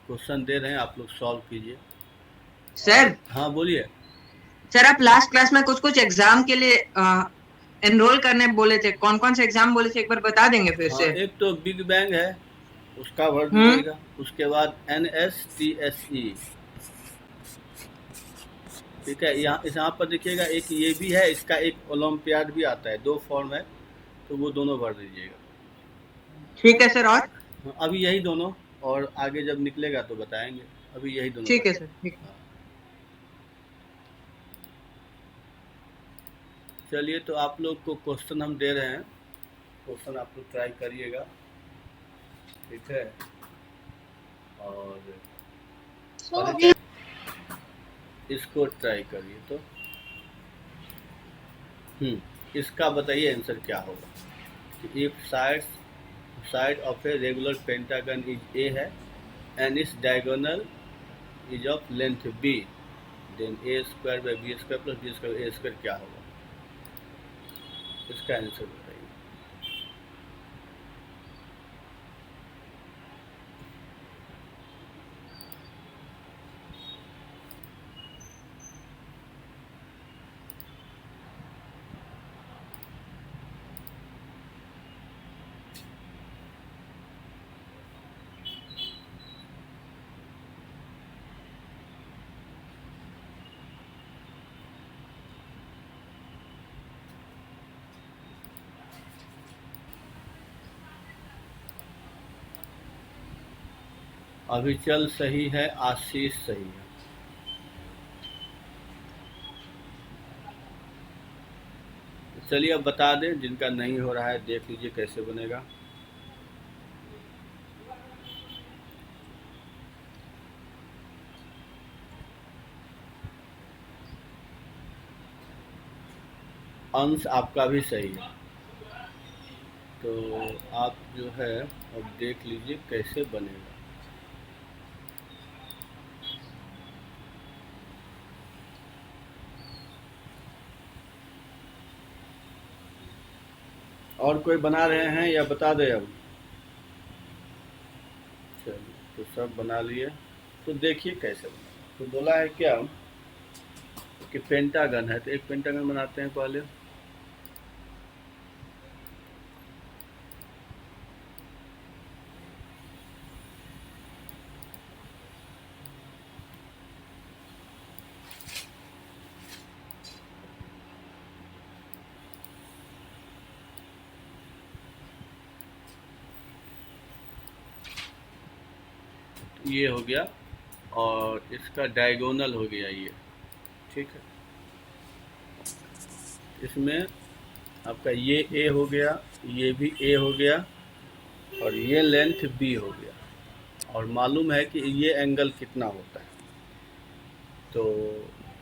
Question दे रहे हैं, आप लोग सॉल्व कीजिए। और सर हाँ बोलिए। सर आप लास्ट क्लास में कुछ कुछ एग्जाम के लिए एनरोल करने बोले थे, कौन कौन से एग्जाम बोले थे, एक बार बता देंगे फिर हाँ, से? एक तो बिग बैंग है, उसका भर हम्म। दीजिएगा। उसके बाद NSTSE, ठीक है। यहाँ पर देखिएगा, एक ये भी है, इसका एक ओलंपियाड भी आता है, 2 फॉर्म है, तो वो दोनों भर दीजिएगा। ठीक है सर। और हाँ, अभी यही दोनों, और आगे जब निकलेगा तो बताएँगे। अभी यही दोनों ठीक है भरिए। सर, ठीक है। हाँ, चलिए तो आप लोग को क्वेश्चन हम दे रहे हैं, क्वेश्चन आप लोग ट्राई करिएगा, ठीक है। और पहले क्या, इसको ट्राई करिए तो। इसका बताइए आंसर क्या होगा। If side of a regular pentagon is a है, एंड इस diagonal is of length b, then a square by b square plus b square a square क्या होगा। इसका आंसर बताइए। अभिचल सही है, आशीष सही है। चलिए अब बता दें, जिनका नहीं हो रहा है देख लीजिए कैसे बनेगा। अंश आपका भी सही है, तो आप जो है अब देख लीजिए कैसे बनेगा। और कोई बना रहे हैं या बता दें अब? चलिए तो सब बना लिए, तो देखिए कैसे बना। तो बोला है क्या कि पेंटागन है, तो एक पेंटागन बनाते हैं पहले। ये हो गया, और इसका डायगोनल हो गया ये, ठीक है। इसमें आपका ये ए हो गया, ये भी ए हो गया, और ये लेंथ बी हो गया। और मालूम है कि ये एंगल कितना होता है, तो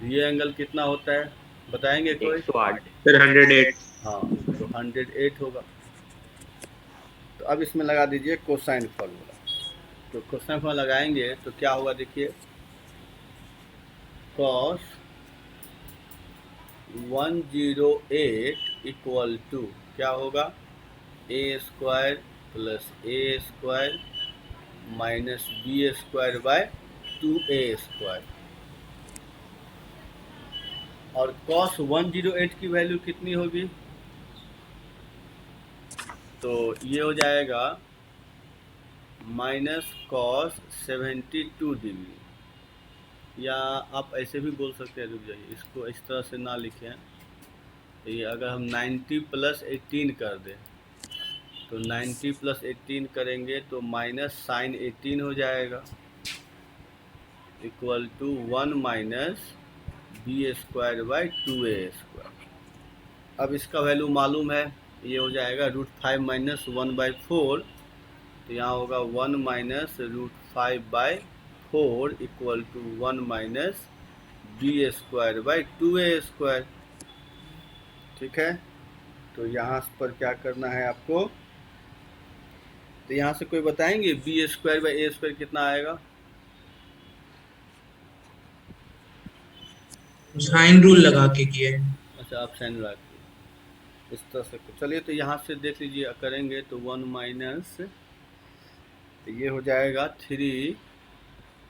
ये एंगल कितना होता है बताएंगे कोई? 108 सर, 108। हाँ, तो 108 होगा। तो अब इसमें लगा दीजिए कोसाइन फार्मूला। तो कोसाइन फार्मूला लगाएंगे तो क्या होगा देखिए, कॉस 108 इक्वल टू क्या होगा, A square plus A square minus B square by 2a square. और कॉस 108 की वैल्यू कितनी होगी, तो ये हो जाएगा माइनस कॉस 72 डिग्री। या आप ऐसे भी बोल सकते हैं, रुक जाइए, इसको इस तरह से ना लिखें। तो ये अगर हम 90 प्लस 18 कर दें, तो 90 प्लस 18 करेंगे तो माइनस साइन 18 हो जाएगा, equal to 1 minus B square by 2a square. अब इसका वैल्यू मालूम है, ये हो जाएगा √5 माइनस 1/4, तो यहाँ होगा 1 minus √5/4 equal to 1 minus B square by 2a square, ठीक है। तो यहाँ पर क्या करना है आपको, तो यहाँ से कोई बताएंगे b square by a square कितना आएगा? साइन रूल लगा के किए। अच्छा, आप साइन लगा के इस तरह से, चलिए तो यहाँ से देख लीजिए करेंगे तो 1 माइनस, तो ये हो जाएगा 3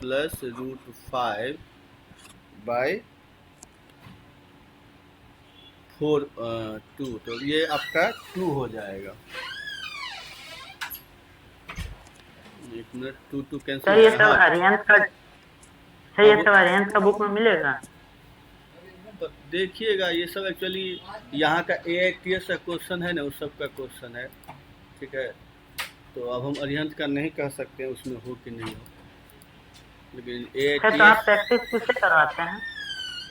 प्लस √5 बाई 2, तो ये आपका 2 हो जाएगा। 1 मिनट, 2 कैंसिल सर हो ये जाएगा। सब हाँ, अरिहंत का सर ये सब अरिहंत का बुक में मिलेगा? तो देखिएगा ये सब एक्चुअली यहाँ का AITS का क्वेश्चन है ना, उस सब का क्वेश्चन है, ठीक है। तो अब हम अरिहंत का नहीं कह सकते हैं उसमें हो कि नहीं हो, लेकिन सर तो आप AITS प्रैक्टिस किससे करवाते हैं?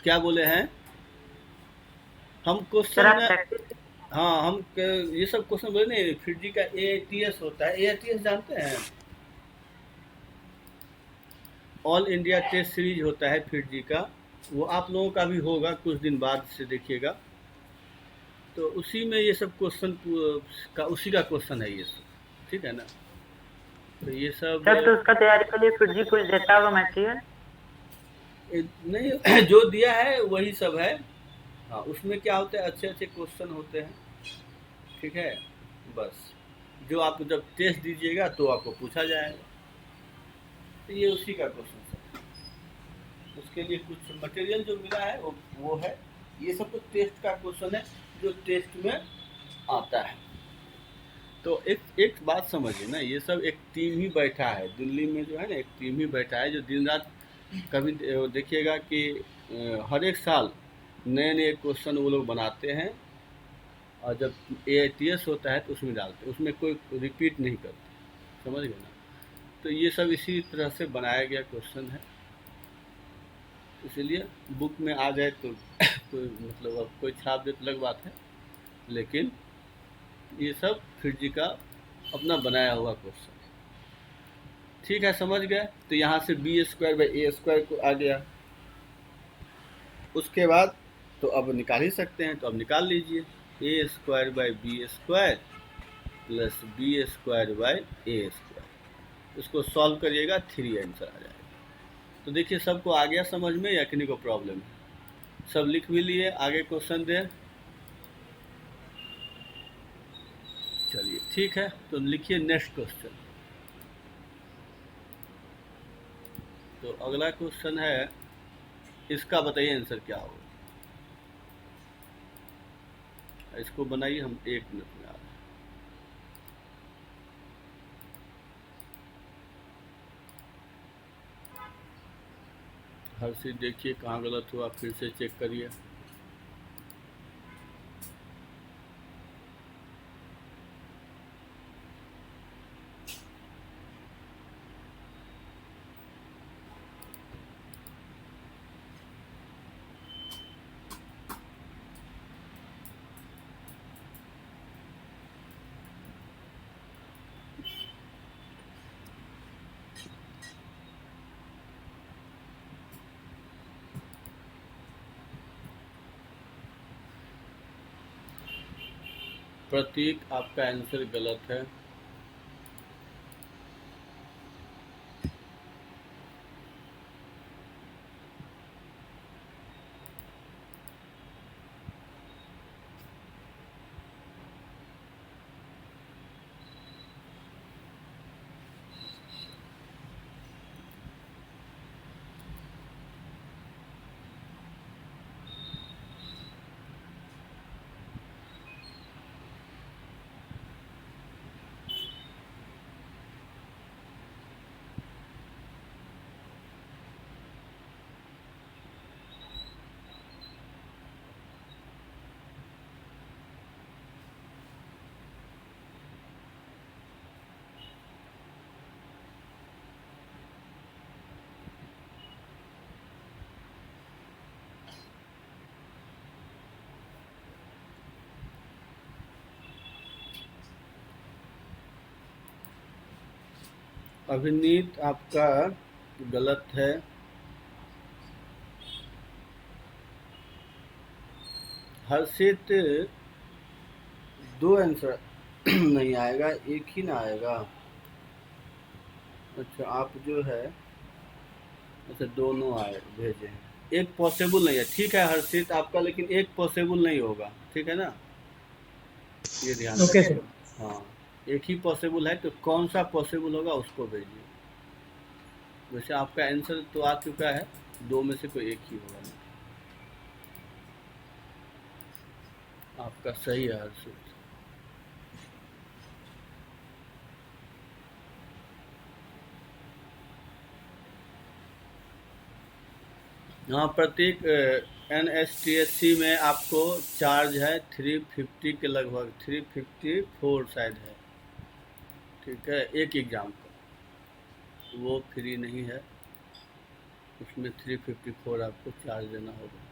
क्या बोले हैं हम सर क्वेश्चन आप में। प्रैक्टिस हाँ, ये सब क्वेश्चन बोले नहीं, फिर जी का AITS होता है। AITS जानते हैं, ऑल इंडिया टेस्ट सीरीज होता है फिर जी का, वो आप लोगों का भी होगा कुछ दिन बाद से देखिएगा। तो उसी में ये सब क्वेश्चन का उसी का क्वेश्चन है ये सब, ठीक है ना। तो ये सब सर तो उसका तैयारी के लिए फिर जी कुछ देता होगा मटेरियल? नहीं जो दिया है वही सब है। हाँ, उसमें क्या होता है, अच्छे अच्छे क्वेश्चन होते हैं, ठीक है। बस जो आप जब टेस्ट दीजिएगा तो आपको पूछा जाएगा, तो ये उसी का क्वेश्चन है। उसके लिए कुछ मटेरियल जो मिला है वो है। ये सब तो टेस्ट का क्वेश्चन है जो टेस्ट में आता है। तो एक बात समझिए ना, ये सब एक टीम ही बैठा है दिल्ली में, जो है ना, एक टीम ही बैठा है जो दिन रात कभी देखिएगा कि हर एक साल नए नए क्वेश्चन वो लोग बनाते हैं, और जब AITS होता है तो उसमें डालते हैं, उसमें कोई रिपीट नहीं करते, समझ गए ना। तो ये सब इसी तरह से बनाया गया क्वेश्चन है, इसीलिए बुक में आ जाए तो कोई मतलब अब कोई छाप दे तो अलग बात है, लेकिन ये सब फिर जी का अपना बनाया हुआ क्वेश्चन है, ठीक है, समझ गए। तो यहाँ से B²/A² को आ गया। उसके बाद तो अब निकाल ही सकते हैं, तो अब निकाल लीजिए, A²/B² प्लस B²/A²। इसको सॉल्व करिएगा, 3 आंसर आ जाएगा। तो देखिए सबको आ गया समझ में या किन्हीं को प्रॉब्लम है? सब लिख भी लिए, आगे क्वेश्चन दें। चलिए ठीक है, तो लिखिए नेक्स्ट क्वेश्चन। तो अगला क्वेश्चन है, इसका बताइए आंसर क्या होगा। इसको बनाइए, हम 1 मिनट में आ रहे हैं। हर चीज़ देखिए कहाँ गलत हुआ, फिर से चेक करिए। प्रतीक, आपका आंसर गलत है। अभिनीत, आपका गलत है। हर्षित, 2 आंसर नहीं आएगा, एक ही ना आएगा। अच्छा, आप जो है, अच्छा दोनों आए भेजे हैं, एक पॉसिबल नहीं है, ठीक है हर्षित आपका, लेकिन एक पॉसिबल नहीं होगा, ठीक है ना, ये ध्यान ओके रखिए। सर। हाँ, एक ही पॉसिबल है, तो कौन सा पॉसिबल होगा उसको भेजिए। वैसे आपका आंसर तो आ चुका है, दो में से कोई एक ही होगा ना। आपका सही है हर्षित। हाँ, प्रत्येक NSTSC में आपको चार्ज है 350 के लगभग, 354 शायद है, ठीक है, एक एग्ज़ाम का। वो फ्री नहीं है, उसमें 354 आपको चार्ज देना होगा।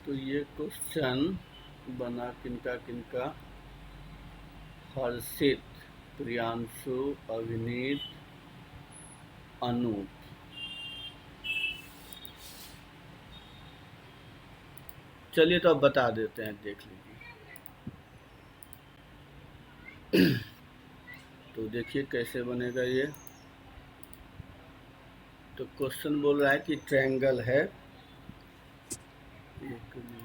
तो ये क्वेश्चन बना किनका किनका, हर्षित, प्रियांशु, अभिनीत, अनूप। चलिए तो अब बता देते हैं, देख लीजिए। तो देखिए कैसे बनेगा ये। तो क्वेश्चन बोल रहा है कि ट्रायंगल है, एक मिनट,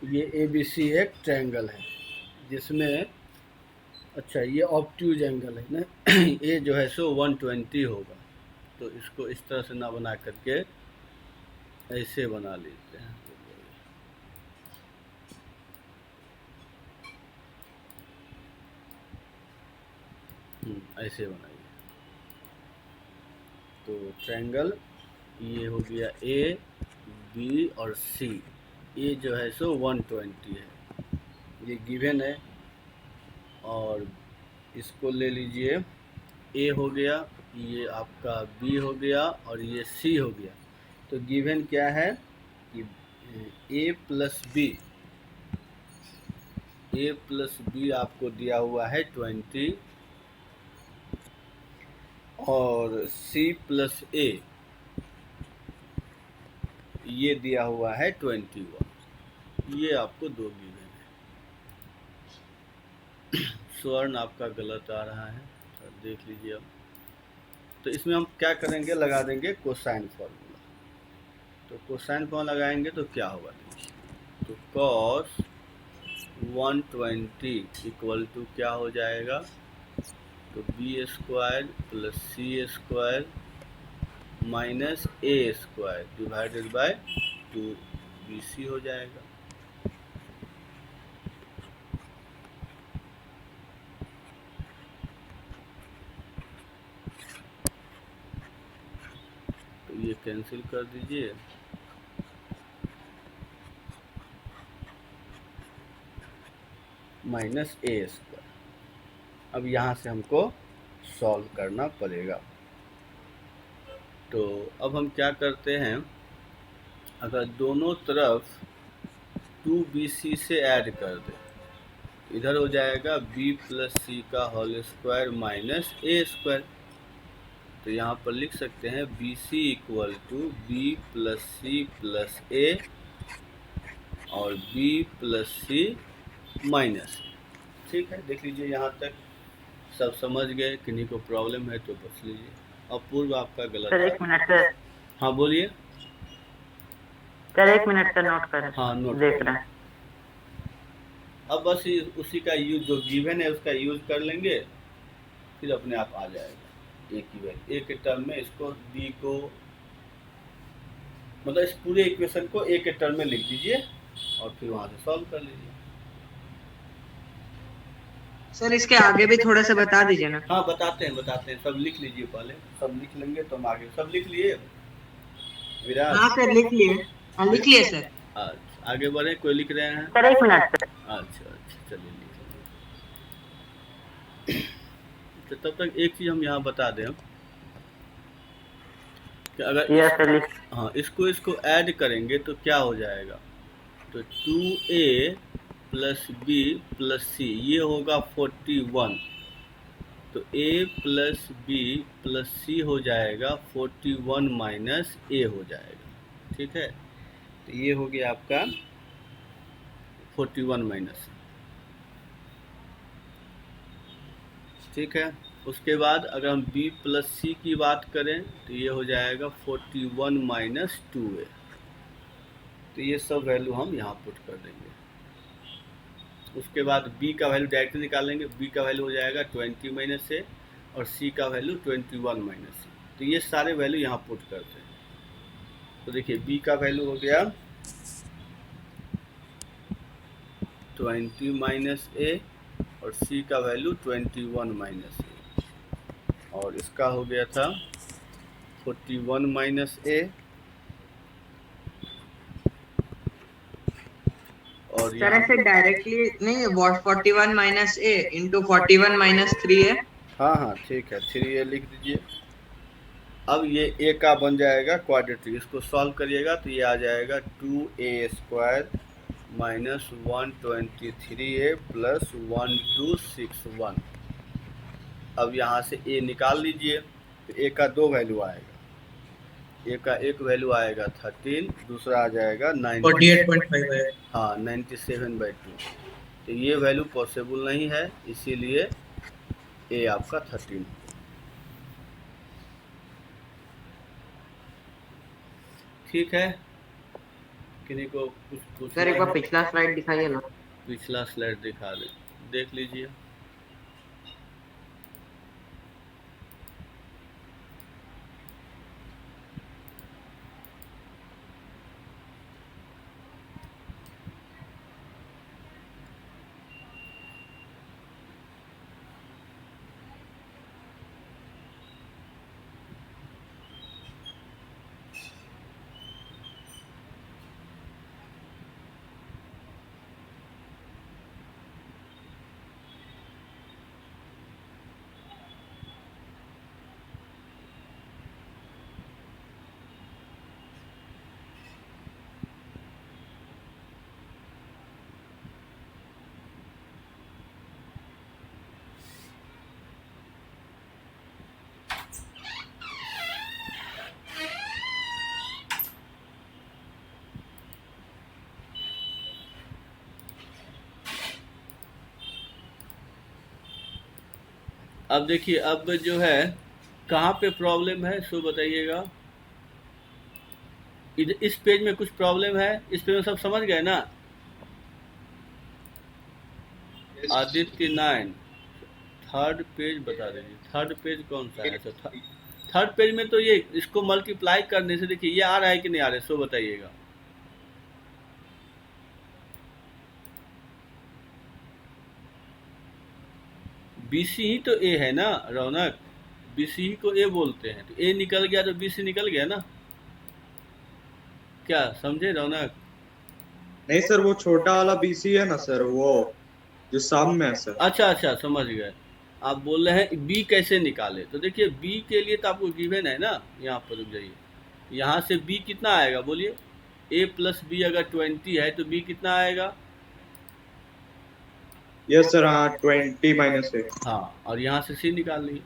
ये ABC एक ट्रायंगल है जिसमें, अच्छा ये ऑब्ट्यूज एंगल है ना। ये जो है सो 120 होगा, तो इसको इस तरह से ना बना करके ऐसे बना लेते हैं। ऐसे बनाइए। तो ट्रायंगल ये हो गया A, B और C। ये जो है सो 120 है, ये गिवन है। और इसको ले लीजिए, A हो गया, ये आपका B हो गया और ये C हो गया। तो गिवन क्या है कि A प्लस बी आपको दिया हुआ है 20 और C प्लस A ये दिया हुआ है 21। ये आपको दो गिवन है। स्वर्ण आपका गलत आ रहा है, तो देख लीजिए अब। तो इसमें हम क्या करेंगे, लगा देंगे कोसाइन फॉर्मूला। तो कोसाइन फॉर्मूला लगाएंगे तो क्या होगा, देखिए। तो cos 120 इक्वल टू क्या हो जाएगा, तो B² plus C² minus A² divided by 2BC हो जाएगा। तो ये कैंसिल कर दीजिए, माइनस A²। अब यहाँ से हमको सॉल्व करना पड़ेगा। तो अब हम क्या करते हैं, अगर दोनों तरफ 2BC से ऐड कर दें, इधर हो जाएगा B प्लस C का होल स्क्वायर माइनस A²। तो यहाँ पर लिख सकते हैं BC equal to B plus C plus A और B प्लस C माइनस। ठीक है, देख लीजिए यहाँ तक सब समझ गए। किन्हीं को प्रॉब्लम है तो पूछ लीजिए। अपूर्व आपका गलत सर है। 1 मिनट सर, हाँ बोलिए। सर 1 मिनट सर, नोट कर हाँ नोट देख कर रहे हैं। अब बस उसी का यूज, जो गिवन है उसका यूज कर लेंगे, फिर अपने आप आ जाएगा एक ही वैल्यू। एक के टर्म में इसको डी को, मतलब इस पूरे इक्वेशन को एक के टर्म में लिख दीजिए और फिर वहां से सॉल्व कर लीजिए। सर इसके आगे भी थोड़ा सा बता दीजिए ना। हाँ बताते हैं, सब लिख लीजिए, पहले सब लिख लेंगे तो हम आगे। सब लिख लिए विराट? हाँ सर लिख लिए। हाँ लिख लिए सर। अच्छा आगे बढ़े, कोई लिख रहे हैं? Sir 1 minute sir. अच्छा चलिए लिख लीजिए। तो तब तक एक चीज़ हम यहाँ बता दें कि अगर ये ऐसे लिख हाँ इसको ऐड करेंगे तो क्या हो जाएगा, तो 2a प्लस बी प्लस सी ये होगा 41, तो a प्लस बी प्लस सी हो जाएगा 41 माइनस ए हो जाएगा। ठीक है, तो ये हो गया आपका 41 माइनस। ठीक है, उसके बाद अगर हम b प्लस सी की बात करें तो ये हो जाएगा 41 माइनस 2a। तो ये सब वैल्यू हम यहाँ पुट कर देंगे। उसके बाद b का वैल्यू डायरेक्ट निकालेंगे, b का वैल्यू हो जाएगा 20 माइनस ए और c का वैल्यू 21 माइनस सी। तो ये सारे वैल्यू यहाँ पुट करते हैं। तो देखिए b का वैल्यू हो गया 20 माइनस ए और c का वैल्यू 21 माइनस ए, और इसका हो गया था 41 माइनस ए और सर ऐसे डायरेक्टली नहीं, 41 माइनस ए इंटू 41 माइनस 3 है। हाँ हाँ ठीक है, 3a लिख दीजिए। अब ये a का बन जाएगा क्वाड्रेटिक, इसको सॉल्व करिएगा तो ये आ जाएगा 2a² माइनस 123a प्लस 1261। अब यहाँ से a निकाल लीजिए तो a का दो वैल्यू आएगा, a का एक वैल्यू आएगा 13, दूसरा आ जाएगा 90, 48.5 है। हाँ 97/2। तो ये वैल्यू पॉसिबल नहीं है, इसीलिए a आपका 13। ठीक है, किन्हीं को कुछ पूछना सर एक बार है? पिछला स्लाइड दिखाइए ना। पिछला स्लाइड दिखा दें, देख लीजिए। अब देखिए, अब जो है कहाँ पे प्रॉब्लम है सो बताइएगा। इस पेज में कुछ प्रॉब्लम है, इस पेज में सब समझ गए ना? आदित्य 9 थर्ड पेज बता दीजिए, थर्ड पेज कौन सा है? अच्छा थर्ड पेज में तो ये इसको मल्टीप्लाई करने से देखिए ये आ रहा है कि नहीं आ रहा है सो बताइएगा। BC ही तो A है ना रौनक, BC ही को A बोलते हैं, तो A निकल गया तो BC निकल गया ना, क्या समझे रौनक? नहीं सर, वो छोटा वाला बीसी है ना सर, वो जो सामने है सर। अच्छा अच्छा समझ गए। आप बोल रहे हैं B कैसे निकाले, तो देखिए B के लिए तो आपको गिवन है ना, यहाँ पर रुक जाइए, यहाँ से B कितना आएगा बोलिए, A प्लस B अगर 20 है तो B कितना आएगा? यस सर, हाँ 20 माइनस है। हाँ, और यहाँ से C निकाल लीजिए।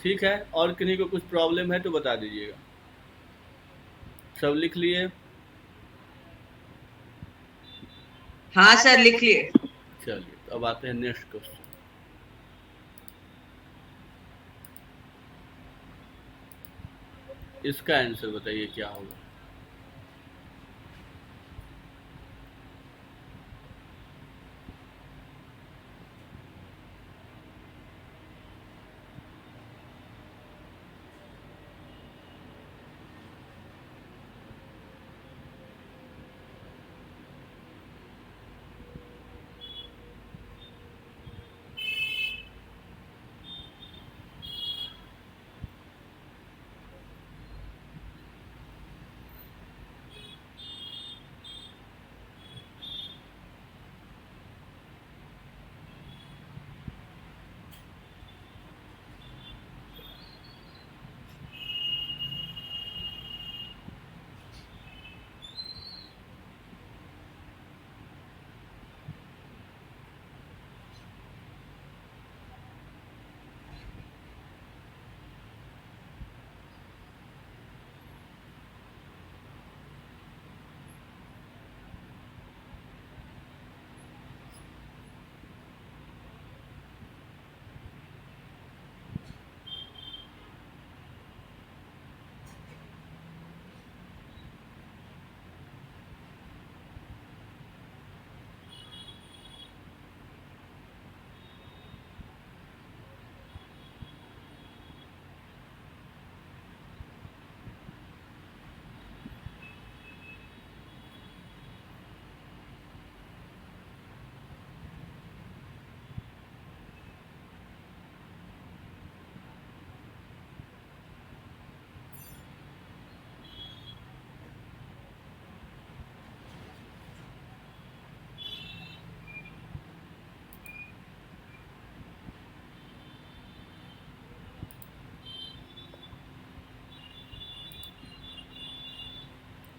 ठीक है, और किन्हीं को कुछ प्रॉब्लम है तो बता दीजिएगा। सब लिख लिए? हाँ सर लिख लिए। चलिए, तो अब आते हैं नेक्स्ट क्वेश्चन। इसका आंसर बताइए क्या होगा।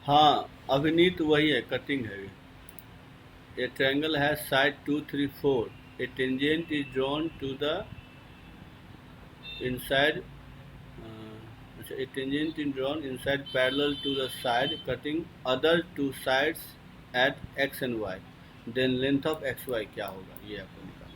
हाँ अभिनीत वही है, कटिंग है ये। A triangle has side 2, 3, 4. A tangent is drawn to the inside. A tangent is drawn inside parallel to the side, cutting other two sides at x and y. Then length of xy क्या होगा ये आपको निकालना है।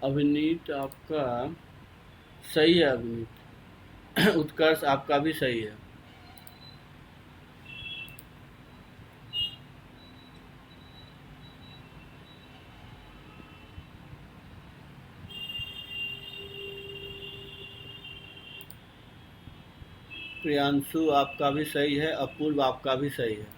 अभिनीत आपका सही है, अभिनीत उत्कर्ष आपका भी सही है। प्रियांशु आपका भी सही है, अपूर्व आपका भी सही है।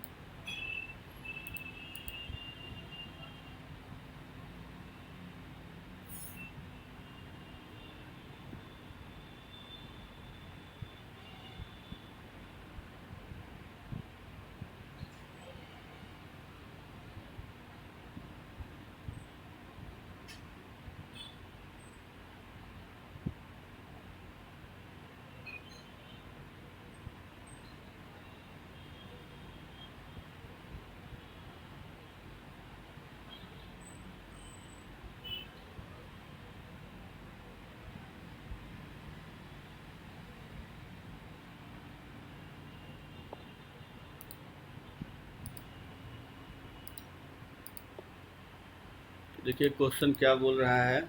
देखिए क्वेश्चन क्या बोल रहा है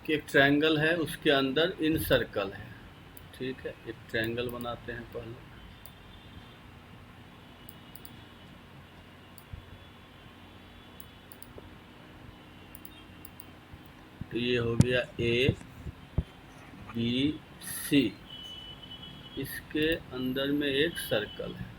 कि एक ट्रायंगल है, उसके अंदर इन सर्कल है। ठीक है, एक ट्रायंगल बनाते हैं पहले। तो ये हो गया ए बी सी, इसके अंदर में एक सर्कल है।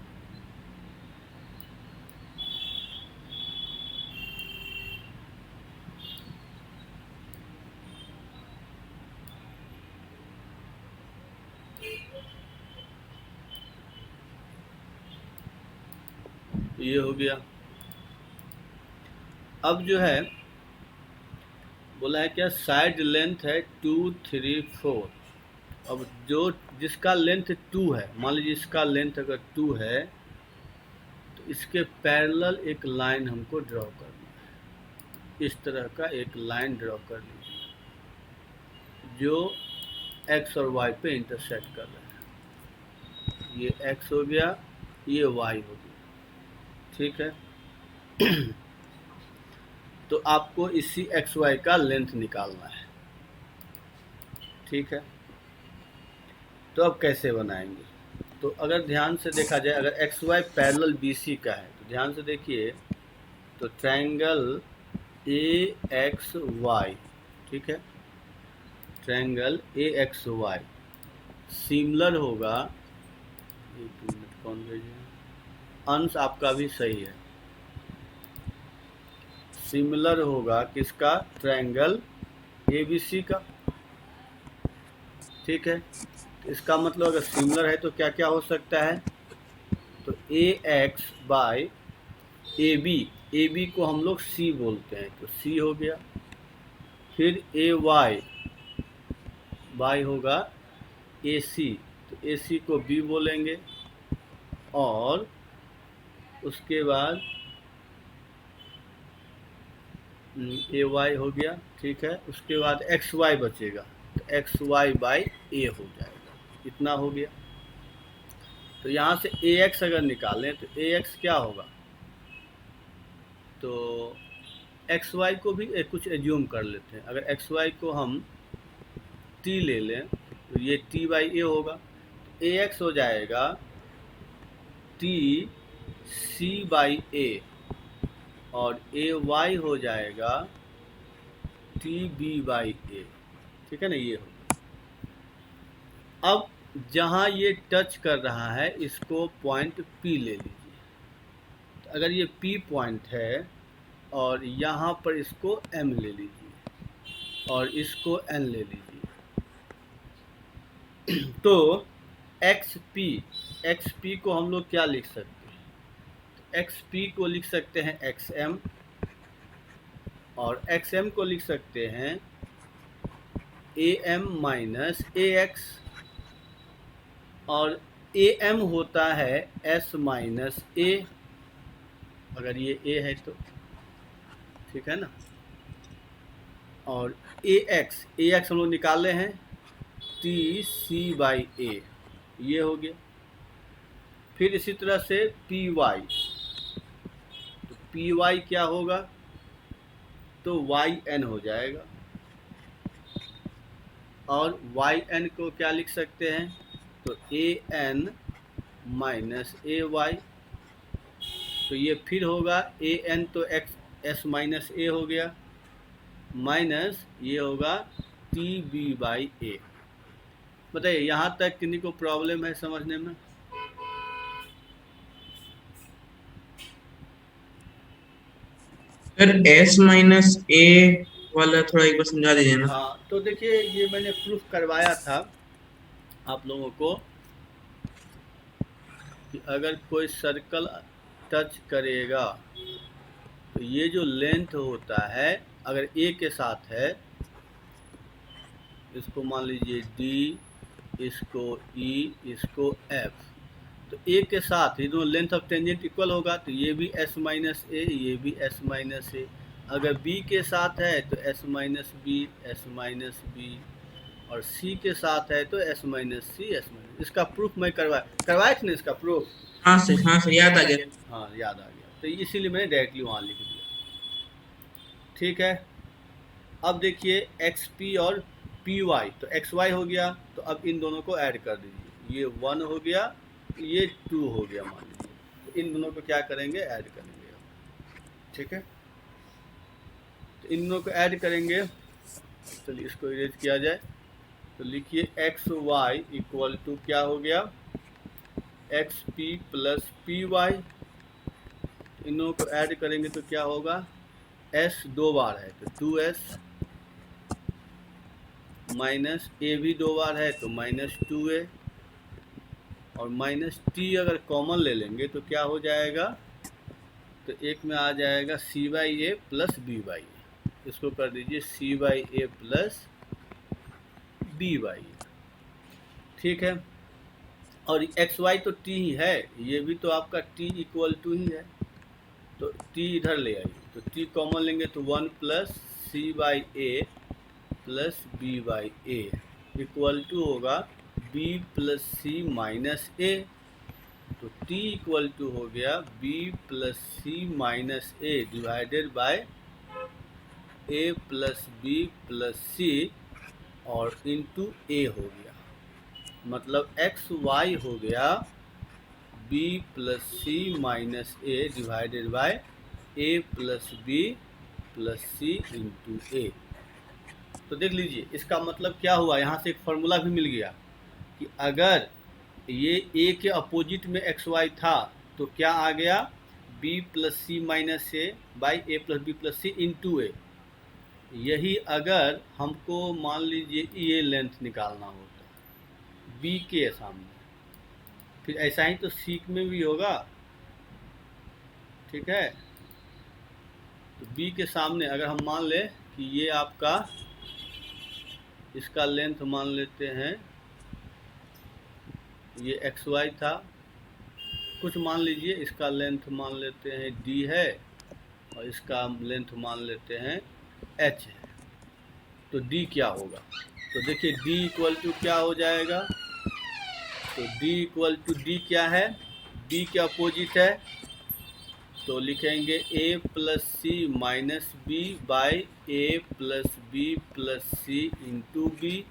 ये हो गया। अब जो है बोला है क्या, साइड लेंथ है 2, 3, 4। अब जो जिसका लेंथ 2 है, मान लीजिए इसका लेंथ अगर 2 है तो इसके पैरेलल एक लाइन हमको ड्रॉ करना है। इस तरह का एक लाइन ड्रॉ कर लीजिए जो एक्स और वाई पे इंटरसेक्ट कर रहा है। ये एक्स हो गया, ये वाई हो गया। ठीक है तो आपको इसी एक्स वाई का लेंथ निकालना है। ठीक है, तो अब कैसे बनाएंगे? तो अगर ध्यान से देखा जाए, अगर x y parallel b c का है तो ध्यान से देखिए, तो ट्रायंगल ए एक्स वाई, ठीक है, triangle a x y similar होगा, एक मिनट कौन भेजे, अंश आपका भी सही है, सिमिलर होगा किसका, ट्रायंगल ए बी सी का, ठीक है। तो इसका मतलब अगर सिमिलर है तो क्या क्या हो सकता है, तो ए एक्स बाई ए बी को हम लोग सी बोलते हैं, तो सी हो गया। फिर ए वाई होगा ए सी, तो ए सी को बी बोलेंगे, और उसके बाद ए वाई हो गया, ठीक है। उसके बाद एक्स वाई बचेगा, तो एक्स वाई बाई ए हो जाएगा, इतना हो गया। तो यहाँ से ए एक्स अगर निकालें तो ए एक्स क्या होगा, तो एक्स वाई को भी कुछ एज्यूम कर लेते हैं। अगर एक्स वाई को हम टी ले लें तो ये टी बाई ए होगा, तो ए एक्स हो जाएगा टी सी बाई ए, और ए वाई हो जाएगा टी बी बाई ए, ठीक है ना, ये होगा। अब जहाँ ये टच कर रहा है इसको पॉइंट पी ले लीजिए, तो अगर ये पी पॉइंट है और यहाँ पर इसको एम ले लीजिए और इसको एन ले लीजिए, तो एक्स पी को हम लोग क्या लिख सकते हैं, एक्स पी को लिख सकते हैं एक्स एम, और एक्स एम को लिख सकते हैं a m minus a x, और ए एम होता है एस माइनस ए, अगर ये ए है तो, ठीक है ना। और ए एक्स हम लोग निकाले हैं टी सी बाई ए, ये हो गया। फिर इसी तरह से पी वाई, तो पी वाई क्या होगा, तो वाई एन हो जाएगा, और वाई एन को क्या लिख सकते हैं, तो A N minus A Y, तो ये फिर होगा ए एन तो एक्स एस माइनस ए हो गया, माइनस ये होगा टी बी बाई ए। बताइए यहाँ तक किन्हीं को प्रॉब्लम है समझने में? सर एस माइनस ए वाला थोड़ा एक बार समझा दीजिए ना। हाँ, तो देखिए ये मैंने प्रूफ करवाया था आप लोगों को कि अगर कोई सर्कल टच करेगा तो ये जो लेंथ होता है, अगर ए के साथ है, इसको मान लीजिए डी, इसको ई, इसको एफ, तो ए के साथ ये दोनों लेंथ ऑफ टेंजेंट इक्वल होगा, तो ये भी एस माइनस ए, ये भी एस माइनस ए। अगर बी के साथ है तो S minus B, S minus B, और सी के साथ है तो S minus C, S minus. इसका प्रूफ मैं करवाया था ना, इसका प्रूफ। हाँ सर याद आ गया। हाँ याद आ गया, तो इसीलिए मैंने डायरेक्टली वहाँ लिख दिया, ठीक है। अब देखिए एक्स पी और पी वाई, तो एक्स वाई हो गया, तो अब इन दोनों को ऐड कर दीजिए, ये 1 हो गया, ये 2 हो गया मान लीजिए, तो इन दोनों को क्या करेंगे, ऐड करेंगे, ठीक है। तो इन दोनों को ऐड करेंगे, चलिए इसको इरेज किया जाए, तो लिखिए एक्स वाई इक्वल टू क्या हो गया, X P plus P Y, इन दोनों को ऐड करेंगे तो क्या होगा, एस 2 बार है तो 2s, माइनस ए भी 2 बार है तो माइनस 2a, और माइनस टी अगर कॉमन ले लेंगे तो क्या हो जाएगा, तो एक में आ जाएगा C by A plus B by A, इसको कर दीजिए C by A plus B by A, ठीक है। और एक्स वाई तो टी ही है, ये भी तो आपका टी इक्वल टू ही है, तो टी इधर ले आइए, तो टी कॉमन लेंगे तो 1 plus C by A plus B by A equal to होगा B plus C minus A, तो टी इक्वल टू हो गया B plus C minus A divided by A plus B plus C और into ए हो गया, मतलब x Y हो गया B plus C minus A divided by A plus B plus C into A. तो देख लीजिए इसका मतलब क्या हुआ, यहाँ से एक फार्मूला भी मिल गया कि अगर ये ए के अपोजिट में एक्स वाई था तो क्या आ गया, B plus C minus A by A plus B plus C into A. यही अगर हमको मान लीजिए ये लेंथ निकालना होता बी के सामने, फिर ऐसा ही तो सी में भी होगा, ठीक है। तो बी के सामने अगर हम मान लें कि ये आपका इसका लेंथ मान लेते हैं, ये एक्स वाई था, कुछ मान लीजिए इसका लेंथ मान लेते हैं डी है और इसका लेंथ मान लेते हैं एच है। तो डी क्या होगा, तो देखिए डी इक्वल टू क्या हो जाएगा, तो डी इक्वल टू डी क्या है, बी के अपोजिट है तो लिखेंगे A plus C minus B by A plus B plus C into B,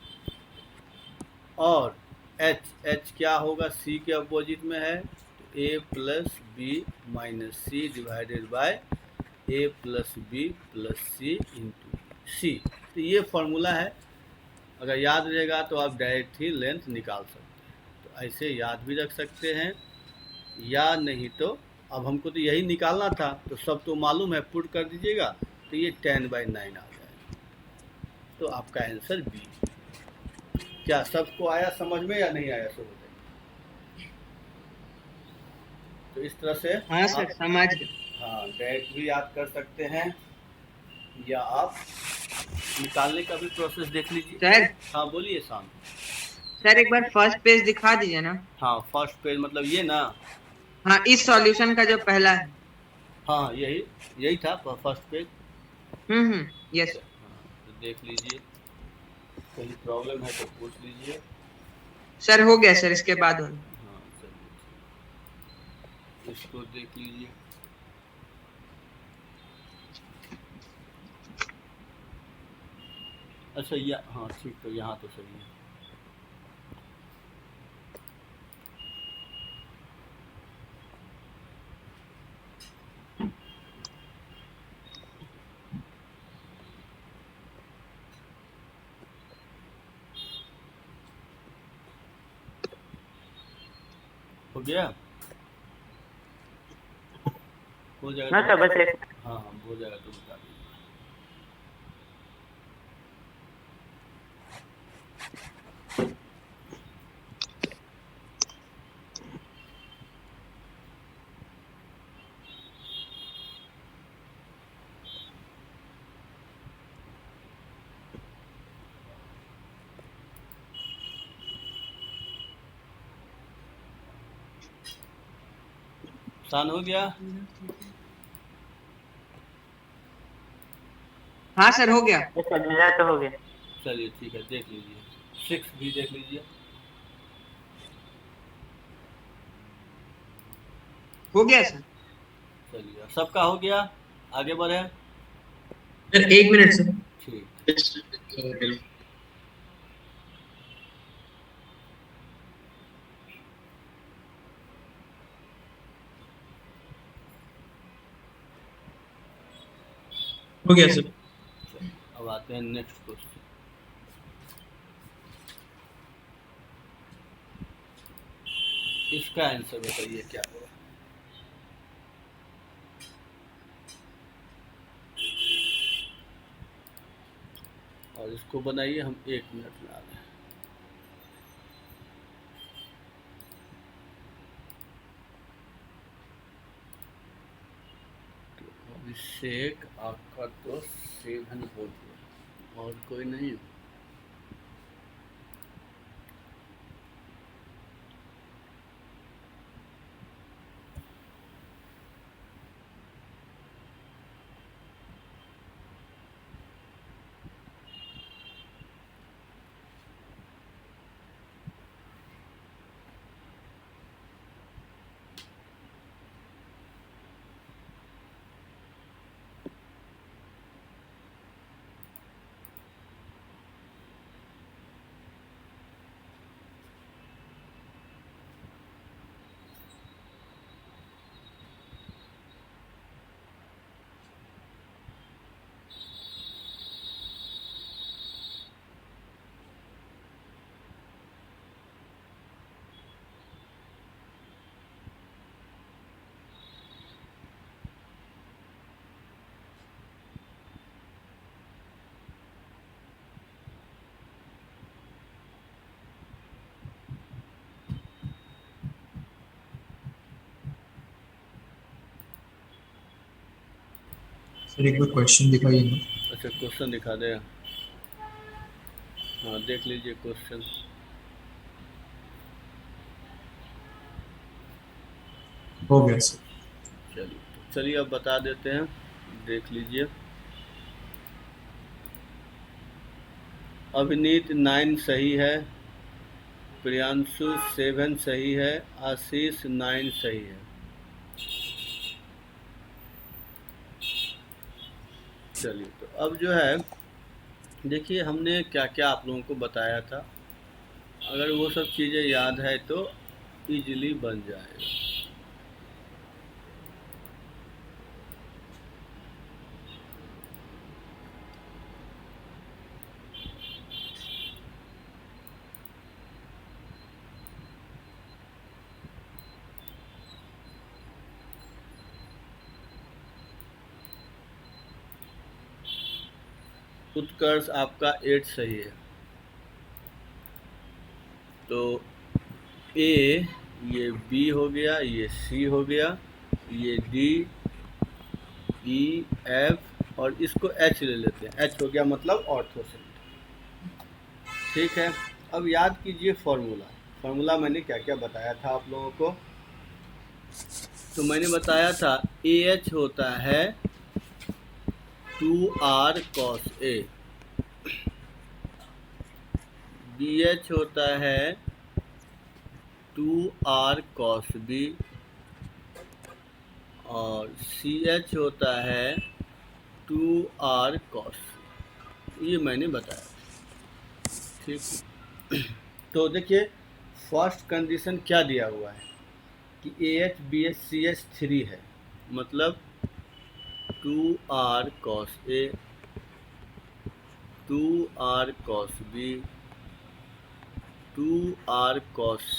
और एच क्या होगा, सी के अपोजिट में है तो A plus B minus C divided by A plus B plus C into C. तो ये फॉर्मूला है, अगर याद रहेगा तो आप डायरेक्ट ही लेंथ निकाल सकते हैं। तो ऐसे याद भी रख सकते हैं, या नहीं तो अब हमको तो यही निकालना था तो सब तो मालूम है, पुट कर दीजिएगा तो ये 10/9 आ जाएगा। तो आपका आंसर बी। क्या सबको आया समझ में या नहीं आया, सब बताइए। तो इस तरह से हाँ सर, समझ गए। हाँ डायरेक्ट भी याद कर सकते हैं, या आप निकालने का भी प्रोसेस देख लीजिए। सर हाँ बोलिए शाम। सर एक बार फर्स्ट पेज दिखा दीजिए ना। हाँ फर्स्ट पेज मतलब ये ना, हाँ, इस सॉल्यूशन का जो पहला है। हाँ यही था फर्स्ट पेज। Yes sir. हाँ, तो देख लीजिए, कहीं प्रॉब्लम है तो पूछ लीजिए। सर हो गया सर, इसके बाद हाँ चलिए, इसको देख लीजिए। अच्छा हाँ ठीक, तो यहाँ तो सही है। हो गया, हो जाएगा ना सर, बस एक हाँ हो जाएगा तो बता दीजिए। आसान हो गया। हाँ सर हो गया। ये सर मेरा तो हो गया। चलिए ठीक है, देख लीजिए 6 भी देख लीजिए। हो गया सर। चलिए सबका हो गया, आगे बढ़े। Sir 1 minute sir. ठीक, हो गया सर। अब आते हैं नेक्स्ट क्वेश्चन। इसका आंसर बताइए क्या होगा। और इसको बनाइए हम 1 मिनट में आ रहे हैं। तो अभिषेक आपका तो 7 हो गया, और कोई नहीं। सर एक बार क्वेश्चन दिखाइए ना। अच्छा क्वेश्चन दिखा दे। हाँ देख लीजिए क्वेश्चन। हो गया सर। चलिए अब बता देते हैं, देख लीजिए। अभिनीत 9 सही है, प्रियांशु 7 सही है, आशीष 9 सही है। चलिए तो अब जो है देखिए हमने क्या क्या आप लोगों को बताया था, अगर वो सब चीज़ें याद है तो इजीली बन जाएगा। उत्कर्ष आपका 8 सही है। तो ए, ये बी हो गया, ये सी हो गया, ये डी, ई, एफ और इसको एच ले लेते हैं। एच हो गया मतलब ऑर्थो सेंटर। ठीक है, अब याद कीजिए फॉर्मूला मैंने क्या क्या बताया था आप लोगों को। तो मैंने बताया था ए एच होता है 2r cos A, B H होता है 2r cos B और सी एच होता है 2r cos C। ये मैंने बताया। ठीक, तो देखिए फर्स्ट कंडीशन क्या दिया हुआ है कि a h b h c h 3 है, मतलब 2r cos A, 2r cos B, 2r cos C,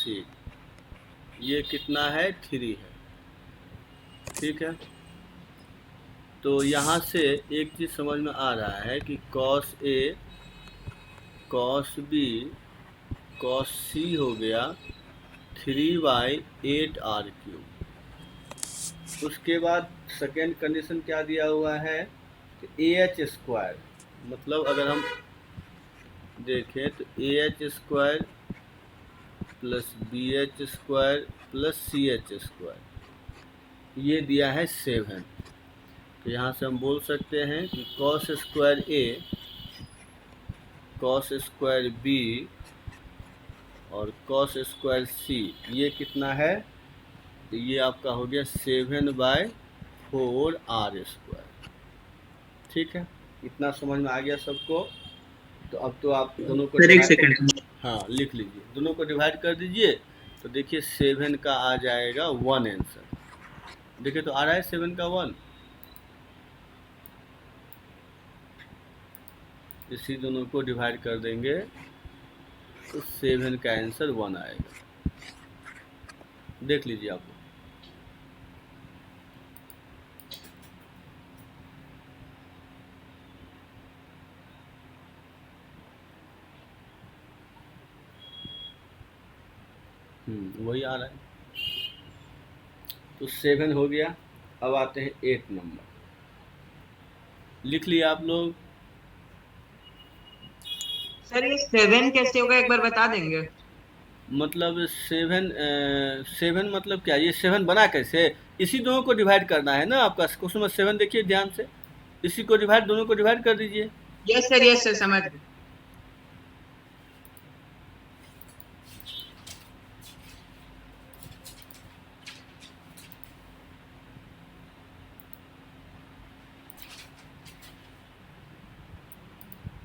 ये कितना है 3 है। ठीक है, तो यहाँ से एक चीज़ समझ में आ रहा है कि cos A cos B cos C हो गया 3/8r³। उसके बाद सेकेंड कंडीशन क्या दिया हुआ है कि ए एच स्क्वायर, मतलब अगर हम देखें तो a h square plus b h square plus c h square, ये दिया है 7। तो यहाँ से हम बोल सकते हैं कि cos square A cos square B और cos स्क्वायर C ये कितना है, तो ये आपका हो गया 7/4r²। ठीक है, इतना समझ में आ गया सबको। तो अब तो आप दोनों को सर एक सेकंड। हाँ लिख लीजिए, दोनों को डिवाइड कर दीजिए। तो देखिए 7 का आ जाएगा 1 आंसर। देखिए तो आ रहा है 7 का 1। इसी दोनों को डिवाइड कर देंगे तो 7 का आंसर 1 आएगा। देख लीजिए आप। वही आ रहा है। तो 7 हो गया। अब आते हैं 8 नंबर, लिख लिया आप लोग। सर ये 7 कैसे होगा एक बार बता देंगे? मतलब 7 मतलब क्या, ये 7 बना कैसे, इसी दोनों को डिवाइड करना है ना आपका क्वेश्चन में। 7 देखिए ध्यान से, इसी को डिवाइड, दोनों को डिवाइड कर दीजिए। यस सर समझ गए।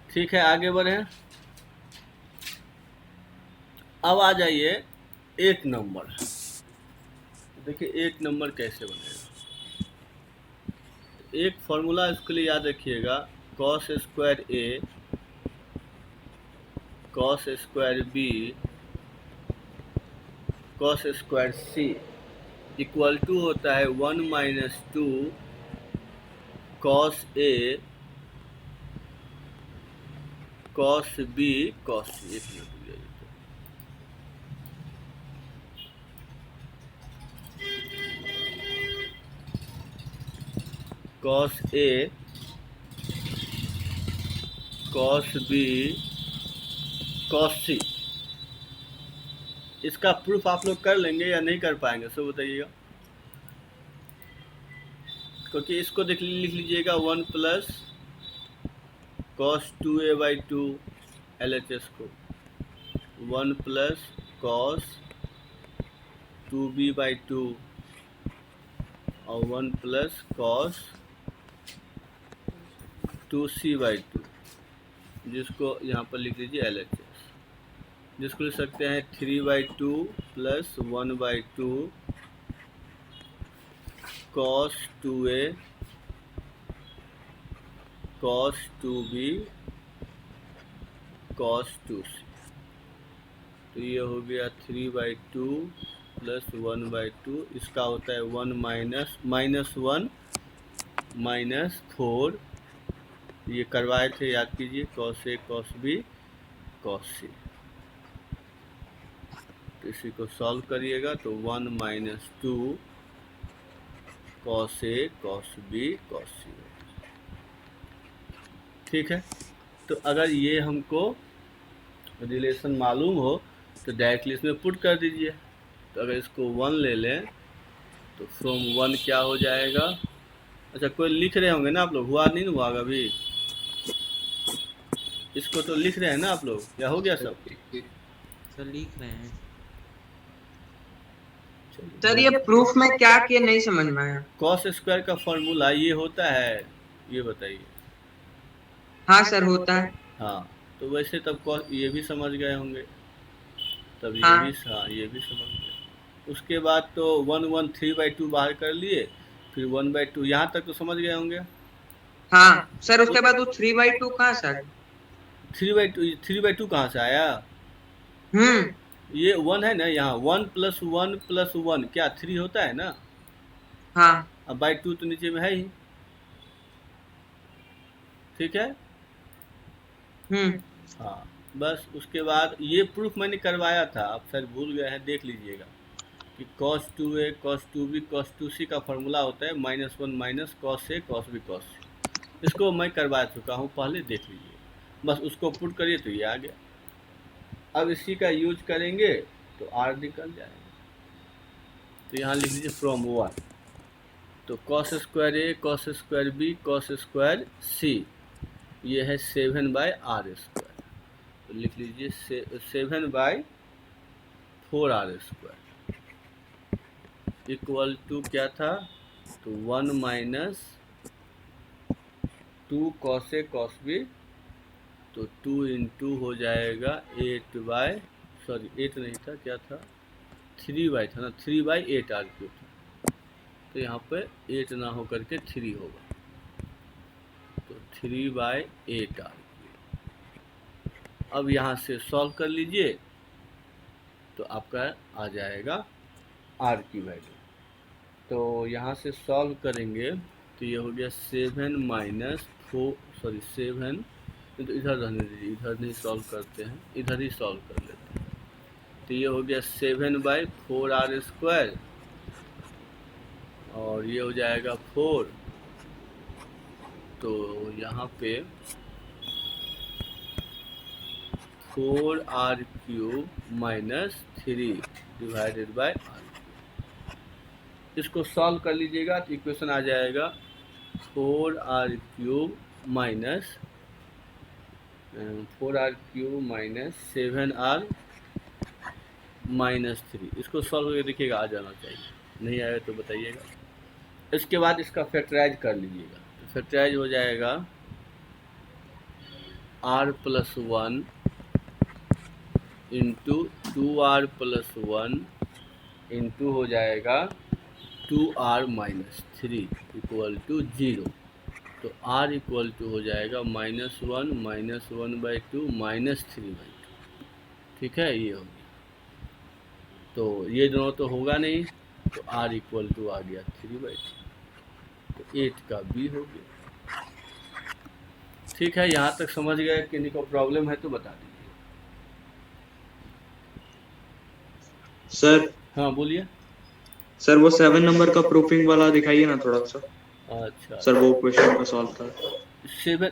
ठीक है, आगे बढ़े। अब आ जाइए 8 नंबर। देखिए 8 नंबर कैसे बनेगा। एक फॉर्मूला इसके लिए याद रखिएगा, cos square A cos square B cos square C equal to होता है 1 - 2 cos A cos B cos C। एक मिनट रुक जाइए। cos A cos B cos C. इसका प्रूफ आप लोग कर लेंगे या नहीं कर पाएंगे, सो बताइएगा। क्योंकि इसको लिख लीजिएगा 1 प्लस कॉस 2a/2 LHS को, 1 प्लस कॉस 2b/2 और 1 प्लस कॉस 2c/2, जिसको यहाँ पर लिख लीजिए LHS, जिसको लिख सकते हैं 3/2 plus 1/2 cos 2a cos 2b cos 2c। तो ये हो गया 3/2 प्लस 1/2, इसका होता है 1 माइनस 1 माइनस 4, ये करवाए थे याद कीजिए, cos a cos b cos c। तो इसी को सॉल्व करिएगा तो 1 minus 2 cos a cos b cos c। ठीक है, तो अगर ये हमको रिलेशन मालूम हो तो डायरेक्टली इसमें पुट कर दीजिए। तो अगर इसको 1 ले लें तो फ्रॉम 1 क्या हो जाएगा। अच्छा, कोई लिख रहे होंगे ना आप लोग, हुआ नहीं ना, हुआ अभी? इसको तो लिख रहे हैं ना आप लोग, या हो गया सब? सर लिख रहे हैं। सर ये प्रूफ में क्या किए नहीं समझ में आया। कॉस स्क्वायर का फॉर्मूला ये होता है, ये बताइए। हाँ सर होता है। हाँ, तो वैसे तब कॉस ये भी समझ गए होंगे, तब हाँ। ये भी समझ गए। उसके बाद तो 1 3/2 बाहर कर लिए, फिर 1/2 यहाँ तक तो समझ गए होंगे। हाँ सर, उसके बाद वो 3/2 कहाँ से आया? 3/2 कहाँ से आया? ये 1 है ना यहाँ, 1 प्लस 1 प्लस 1 क्या 3 होता है ना। हाँ। अब बाई 2 तो नीचे में है ही, ठीक है। हाँ, बस उसके बाद ये प्रूफ मैंने करवाया था, आप शायद भूल गए हैं, देख लीजिएगा कि cos 2a cos 2b cos 2c का फॉर्मूला होता है -1 minus cos a cos b cos c। इसको मैं करवा चुका हूँ पहले, देख लीजिए। बस उसको पुट करिए तो ये आ गया। अब इसी का यूज करेंगे तो r निकल जाएगा। तो यहाँ लिख लीजिए फ्रॉम 1, तो cos square a cos square b cos square c, ये है 7/r स्क्वायर। तो लिख लीजिए 7/4r² इक्वल टू क्या था, तो 1 minus 2 cos a cos b, तो 2 इंटू हो जाएगा 8 नहीं था, क्या था, 3 था ना, 3/8r³ था। तो यहाँ पे 8 ना हो करके 3 होगा, तो 3/8r। अब यहाँ से सॉल्व कर लीजिए तो आपका आ जाएगा r की वैल्यू। तो यहाँ से सॉल्व करेंगे तो ये हो गया 7 माइनस 7, तो इधर रहने दीजिए, इधर नहीं सॉल्व करते हैं, इधर ही सॉल्व कर लेते हैं। तो ये हो गया 7/4r², और ये हो जाएगा 4, तो यहाँ पे 4r³ minus 3 divided by r। इसको सॉल्व कर लीजिएगा तो इक्वेशन आ जाएगा 4r³ माइनस 7r माइनस 3। इसको सॉल्व करके देखिएगा, आ जाना चाहिए, नहीं आया तो बताइएगा। इसके बाद इसका फैक्टराइज कर लीजिएगा, तो फैक्टराइज हो जाएगा r+1 इंटू 2r+1 इंटू हो जाएगा 2r-3 इक्वल टू 0। तो r इक्वल टू हो जाएगा -1 -1/2 -3/2। ठीक है, ये हो गया। तो ये दोनों तो होगा नहीं, तो r इक्वल टू आ गया 3/2, तो 8 का b हो गया। ठीक है, यहाँ तक समझ गए? किसी को प्रॉब्लम है तो बता दीजिए। सर हाँ बोलिए। सर वो 7 नंबर का प्रूफिंग वाला दिखाइए ना थोड़ा सा। अच्छा सर वो क्वेश्चन का सॉल्व था। 7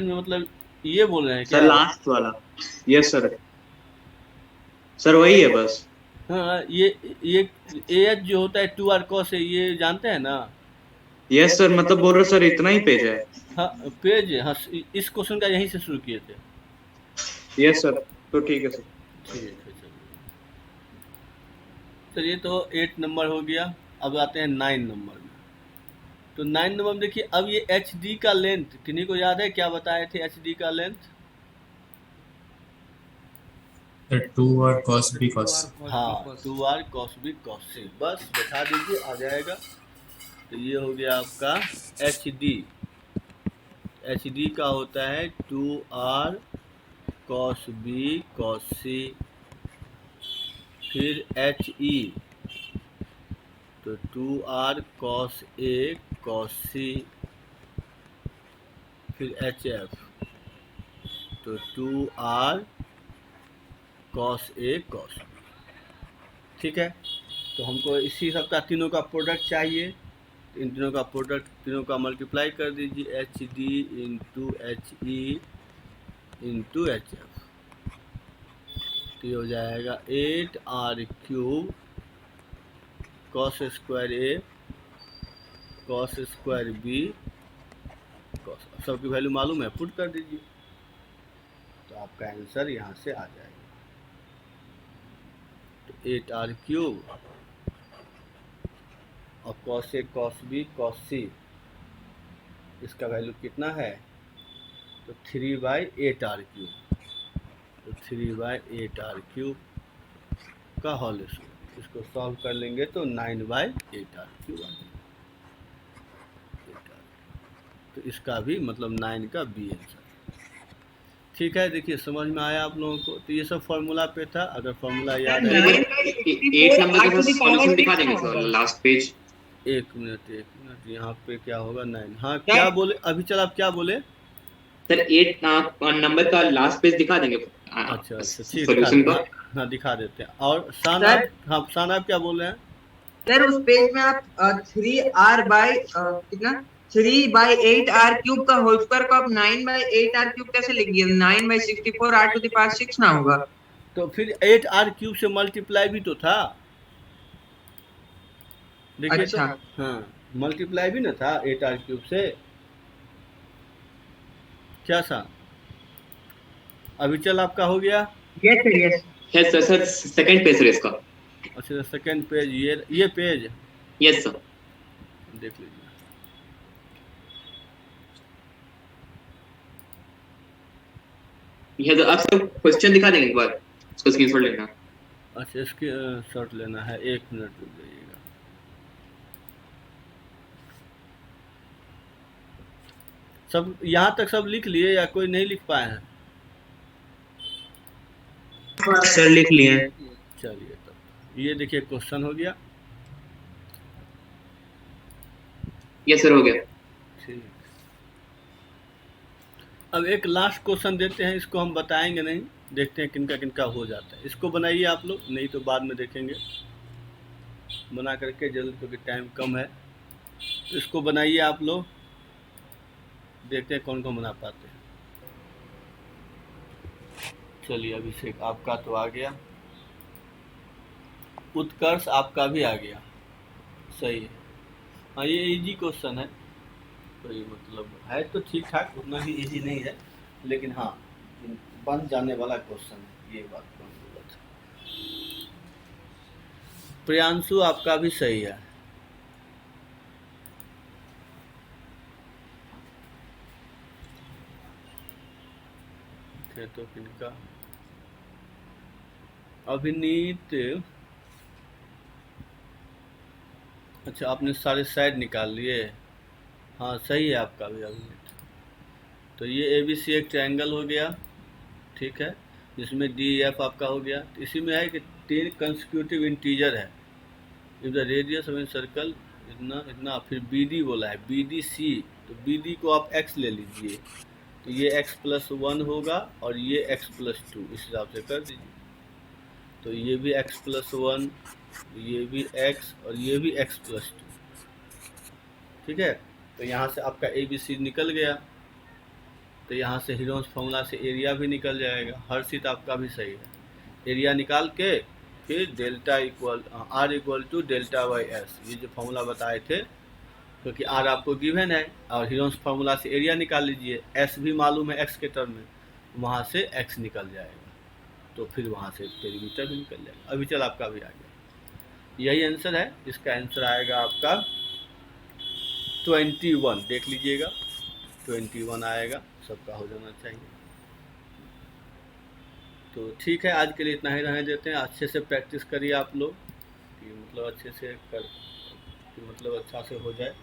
में मतलब ये बोल रहे हैं सर क्या? लास्ट वाला। यस सर, सर वही है बस। हाँ, ये एएच जो होता है 2r cos है, ये जानते हैं ना? यस सर, मतलब बोल रहे सर इतना ही पेज है। हाँ, पेज, हाँ, इस क्वेश्चन का यहीं से शुरू किए थे। यस सर, तो ठीक है सर। ठीक है, चलिए। चलिए, तो 8 नंबर हो गया। अब आते हैं 9 नंबर में। तो 9 नंबर में देखिए, अब ये एच डी का लेंथ किन्हीं को याद है, क्या बताए थे एच डी का length? Sir 2r cos b cos c। हाँ, 2r cos b cos c, बस बैठा दीजिए, आ जाएगा। तो ये हो गया आपका एच डी। एच डी का होता है 2r cos b cos c। फिर एच ई, तो 2r cos a cos c। फिर एच एफ, तो 2r cos a cos b। ठीक है, तो हमको इसी सब का तीनों का प्रोडक्ट चाहिए। तो इन तीनों का प्रोडक्ट, तीनों का मल्टीप्लाई कर दीजिए, H D into H E into H F. तो ये हो जाएगा 8r³ cos स्क्वायर ए cos स्क्वायर बी cos, सबकी वैल्यू मालूम है, पुट कर दीजिए, तो आपका आंसर यहाँ से आ जाएगा। तो 8r³ और cos a cos b cos c, इसका वैल्यू कितना है? तो 3/8r³। तो 3/8r³ का होल स्क्वायर, इसको सॉल्व कर लेंगे तो 9/8r³ आ जाएगा। तो इसका भी मतलब 9 का बी आंसर। ठीक है, देखिए समझ में आया आप लोगों को? तो ये सब फॉर्मूला पे था, अगर फॉर्मूला याद है। 8 नंबर के साथ सॉल्यूशन दिखा देंगे सर, लास्ट पेज। एक मिनट, यहाँ पे क्या होगा? 9। हाँ, क्या बोले अभी? चल, आप क्या बोले? सर 8 नंबर का लास्ट पेज दिखा देंगे। अच्छा, ठीक, सॉल्यूशन दिखा, का। हाँ दिखा देते हैं। और शान सर? आप, हाँ शान आप क्या बोल रहे हैं? सर उस पेज में आप 3r कितना 3/8r³ का होल स्क्वायर को आप 9/8r³ कैसे लिख दिए? 9/64 r⁶ ना होगा? तो फिर 8r³ से मल्टीप्लाई भी तो था, देखिए। अच्छा। तो हाँ, मल्टीप्लाई भी ना था 8r³ से। क्या सा अभी चल आपका हो गया? Yes sir, yes. Yes sir, sir second page sir इसका। अच्छा, सेकंड पेज, ये पेज यस सर। देख लीजिए। ये तो आप सब क्वेश्चन दिखा देंगे एक बार, उसका स्क्रीनशॉट लेना। अच्छा, इसकी शॉट लेना है, 1 मिनट रुक जाइएगा। सब यहाँ तक सब लिख लिए या कोई नहीं लिख पाए हैं? सर लिख लिए हैं। चलिए, तब ये देखिए क्वेश्चन हो गया। यस सर, हो गया। ठीक, अब एक लास्ट क्वेश्चन देते हैं, इसको हम बताएंगे नहीं, देखते हैं किनका किनका हो जाता है। इसको बनाइए आप लोग, नहीं तो बाद में देखेंगे, बना करके जल्द, क्योंकि टाइम कम है। तो इसको बनाइए आप लोग, देखते हैं कौन कौन बना पाते हैं। चलिए, अभिषेक आपका तो आ गया, उत्कर्ष आपका भी आ गया, सही है। हाँ, ये इजी क्वेश्चन है, तो ये मतलब है तो ठीक ठाक, उतना भी इजी नहीं है, लेकिन हाँ बन जाने वाला क्वेश्चन है, ये बात कौन बोला था। प्रियांशु आपका भी सही है। तो किनका? अभिनीत, अच्छा आपने सारे साइड निकाल लिए। हाँ सही है आपका भी अभिनीत। तो ये ABC एक ट्रायंगल हो गया, ठीक है, जिसमें DEF आपका हो गया। तो इसी में है कि 3 कंसेक्यूटिव इंटीजर है। If the radius of an circle इतना इतना, फिर BD बोला है, BDC, तो BD को आप x ले लीजिए, तो ये x+1 होगा और ये x+2, इस हिसाब से कर दीजिए। तो ये भी x+1, ये भी x और ये भी x+2, ठीक है। तो यहाँ से आपका ABC निकल गया। तो यहाँ से हीरोन्स फॉर्मूला से एरिया भी निकल जाएगा। हर्षित आपका भी सही है। एरिया निकाल के फिर delta equal r equal to delta by s, ये जो फॉर्मूला बताए थे, क्योंकि आर आपको गिवन है और हीरोन्स फार्मूला से एरिया निकाल लीजिए, एस भी मालूम है एक्स के टर्म में, वहाँ से एक्स निकल जाएगा, तो फिर वहाँ से पेरीमीटर भी निकल जाएगा। अभी चल आपका भी आ गया, यही आंसर है। इसका आंसर आएगा आपका 21, देख लीजिएगा 21 आएगा, सबका हो जाना चाहिए। तो ठीक है, आज के लिए इतना ही रहने देते हैं। अच्छे से प्रैक्टिस करिए आप लोग, कि मतलब अच्छे से कि मतलब अच्छा से हो जाए।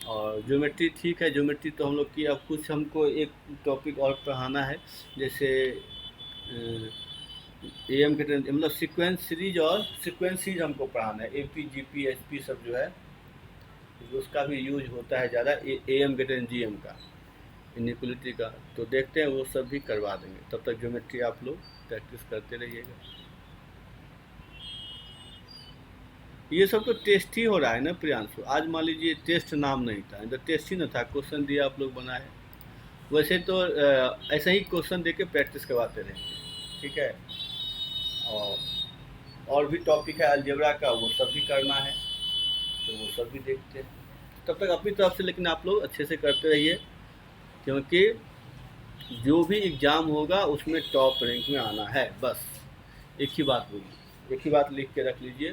और ज्योमेट्री ठीक है, ज्योमेट्री तो हम लोग की, अब कुछ हमको एक टॉपिक और पढ़ाना है, जैसे एएम के मतलब सीक्वेंस सीरीज, और सीक्वेंस सीरीज हमको पढ़ाना है। एपी जीपी एसपी सब जो है उसका भी यूज होता है ज़्यादा, एएम के जीएम का, इनइक्वलिटी का, तो देखते हैं वो सब भी करवा देंगे। तब तक ज्योमेट्री आप लोग प्रैक्टिस करते रहिएगा। ये सब तो टेस्ट ही हो रहा है ना प्रियांशु, आज मान लीजिए टेस्ट नाम नहीं था, तो टेस्ट ही ना था, क्वेश्चन दिया आप लोग बनाए। वैसे तो ऐसा ही क्वेश्चन दे के प्रैक्टिस करवाते रहेंगे, ठीक है। और भी टॉपिक है अलजेब्रा का, वो सब भी करना है, तो वो सब भी देखते हैं। तब तक अपनी तरफ से लेकिन आप लोग अच्छे से करते रहिए, क्योंकि जो भी एग्ज़ाम होगा उसमें टॉप रैंक में आना है, बस एक ही बात बोलिए, एक ही बात लिख के रख लीजिए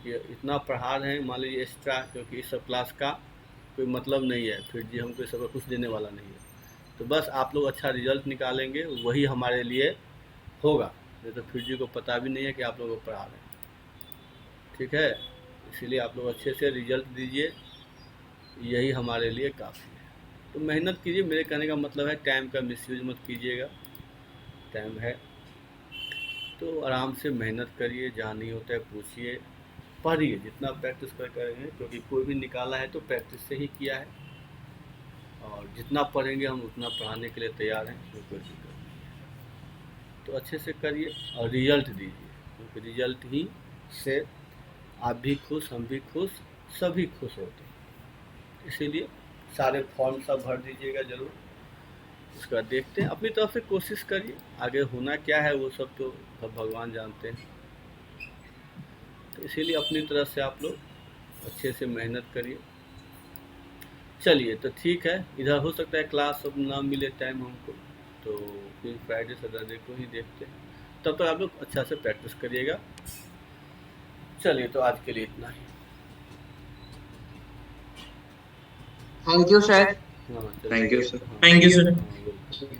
कि इतना पढ़ा रहे हैं, मान लीजिए एक्स्ट्रा, क्योंकि इस सब क्लास का कोई मतलब नहीं है, फिर जी हमको सब कुछ देने वाला नहीं है। तो बस आप लोग अच्छा रिजल्ट निकालेंगे, वही हमारे लिए होगा, नहीं तो फिर जी को पता भी नहीं है कि आप लोग को पढ़ा रहे हैं, ठीक है। इसीलिए आप लोग अच्छे से रिजल्ट दीजिए, यही हमारे लिए काफ़ी है। तो मेहनत कीजिए, मेरे कहने का मतलब है टाइम का मिसयूज मत कीजिएगा, टाइम है तो आराम से मेहनत करिए, जहाँ नहीं होता है पूछिए, पढ़िए, जितना प्रैक्टिस कर करेंगे, क्योंकि कोई भी निकाला है तो प्रैक्टिस से ही किया है, और जितना पढ़ेंगे हम उतना पढ़ाने के लिए तैयार हैं, कोई दिक्कत नहीं है। तो अच्छे से करिए और रिजल्ट दीजिए, क्योंकि रिजल्ट ही से आप भी खुश, हम भी खुश, सभी खुश होते हैं। इसीलिए सारे फॉर्म सब भर दीजिएगा ज़रूर, उसका देखते हैं, अपनी तरफ से कोशिश करिए, आगे होना क्या है वो सब तो भगवान जानते हैं। तो इसीलिए अपनी तरफ से आप लोग अच्छे से मेहनत करिए। चलिए तो ठीक है, इधर हो सकता है क्लास अब ना मिले टाइम हमको, तो फिर फ्राइडे सैटरडे को ही देखते हैं। तब तक आप लोग अच्छा से प्रैक्टिस करिएगा। चलिए तो आज के लिए इतना ही। Thank you sir. हाँ, thank you sir. Thank you sir. हाँ, बिल्कुल।